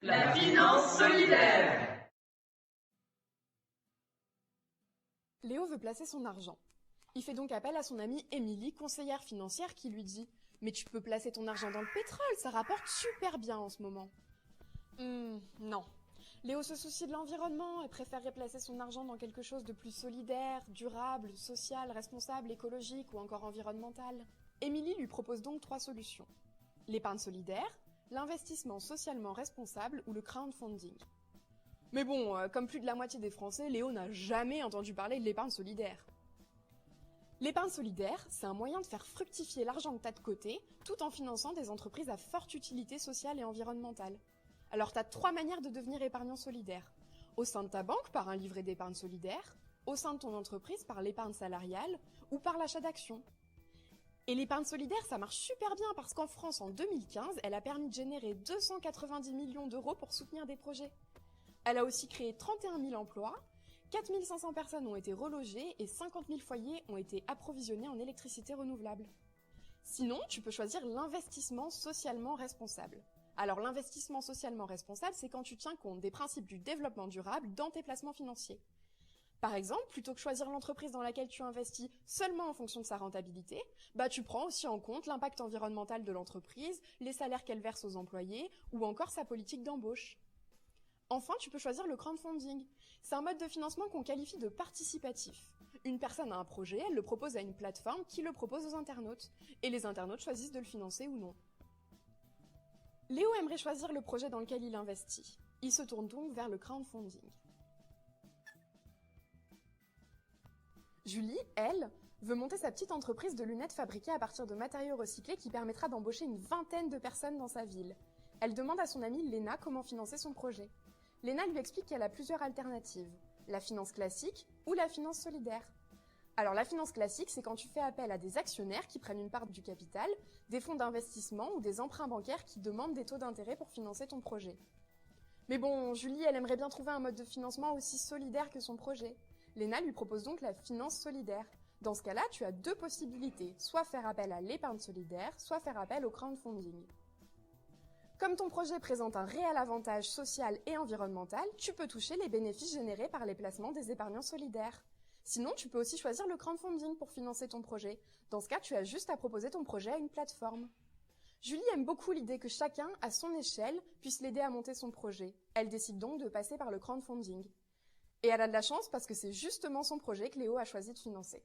La finance solidaire. Léo veut placer son argent. Il fait donc appel à son amie Émilie, conseillère financière, qui lui dit « Mais tu peux placer ton argent dans le pétrole, ça rapporte super bien en ce moment. » Non. Léo se soucie de l'environnement et préférerait placer son argent dans quelque chose de plus solidaire, durable, social, responsable, écologique ou encore environnemental. Émilie lui propose donc 3 solutions. L'épargne solidaire, l'investissement socialement responsable ou le crowdfunding. Mais bon, comme plus de la moitié des Français, Léo n'a jamais entendu parler de l'épargne solidaire. L'épargne solidaire, c'est un moyen de faire fructifier l'argent que tu as de côté, tout en finançant des entreprises à forte utilité sociale et environnementale. Alors tu as 3 manières de devenir épargnant solidaire. Au sein de ta banque, par un livret d'épargne solidaire, au sein de ton entreprise, par l'épargne salariale, ou par l'achat d'actions. Et l'épargne solidaire, ça marche super bien parce qu'en France, en 2015, elle a permis de générer 290 millions d'euros pour soutenir des projets. Elle a aussi créé 31 000 emplois, 4 500 personnes ont été relogées et 50 000 foyers ont été approvisionnés en électricité renouvelable. Sinon, tu peux choisir l'investissement socialement responsable. Alors l'investissement socialement responsable, c'est quand tu tiens compte des principes du développement durable dans tes placements financiers. Par exemple, plutôt que choisir l'entreprise dans laquelle tu investis seulement en fonction de sa rentabilité, tu prends aussi en compte l'impact environnemental de l'entreprise, les salaires qu'elle verse aux employés ou encore sa politique d'embauche. Enfin, tu peux choisir le crowdfunding. C'est un mode de financement qu'on qualifie de participatif. Une personne a un projet, elle le propose à une plateforme qui le propose aux internautes. Et les internautes choisissent de le financer ou non. Léo aimerait choisir le projet dans lequel il investit. Il se tourne donc vers le crowdfunding. Julie, elle, veut monter sa petite entreprise de lunettes fabriquées à partir de matériaux recyclés qui permettra d'embaucher une 20aine de personnes dans sa ville. Elle demande à son amie Léna comment financer son projet. Léna lui explique qu'elle a plusieurs alternatives, la finance classique ou la finance solidaire. Alors la finance classique, c'est quand tu fais appel à des actionnaires qui prennent une part du capital, des fonds d'investissement ou des emprunts bancaires qui demandent des taux d'intérêt pour financer ton projet. Mais bon, Julie, elle aimerait bien trouver un mode de financement aussi solidaire que son projet. Léna lui propose donc la finance solidaire. Dans ce cas-là, tu as 2 possibilités, soit faire appel à l'épargne solidaire, soit faire appel au crowdfunding. Comme ton projet présente un réel avantage social et environnemental, tu peux toucher les bénéfices générés par les placements des épargnants solidaires. Sinon, tu peux aussi choisir le crowdfunding pour financer ton projet. Dans ce cas, tu as juste à proposer ton projet à une plateforme. Julie aime beaucoup l'idée que chacun, à son échelle, puisse l'aider à monter son projet. Elle décide donc de passer par le crowdfunding. Et elle a de la chance parce que c'est justement son projet que Léo a choisi de financer.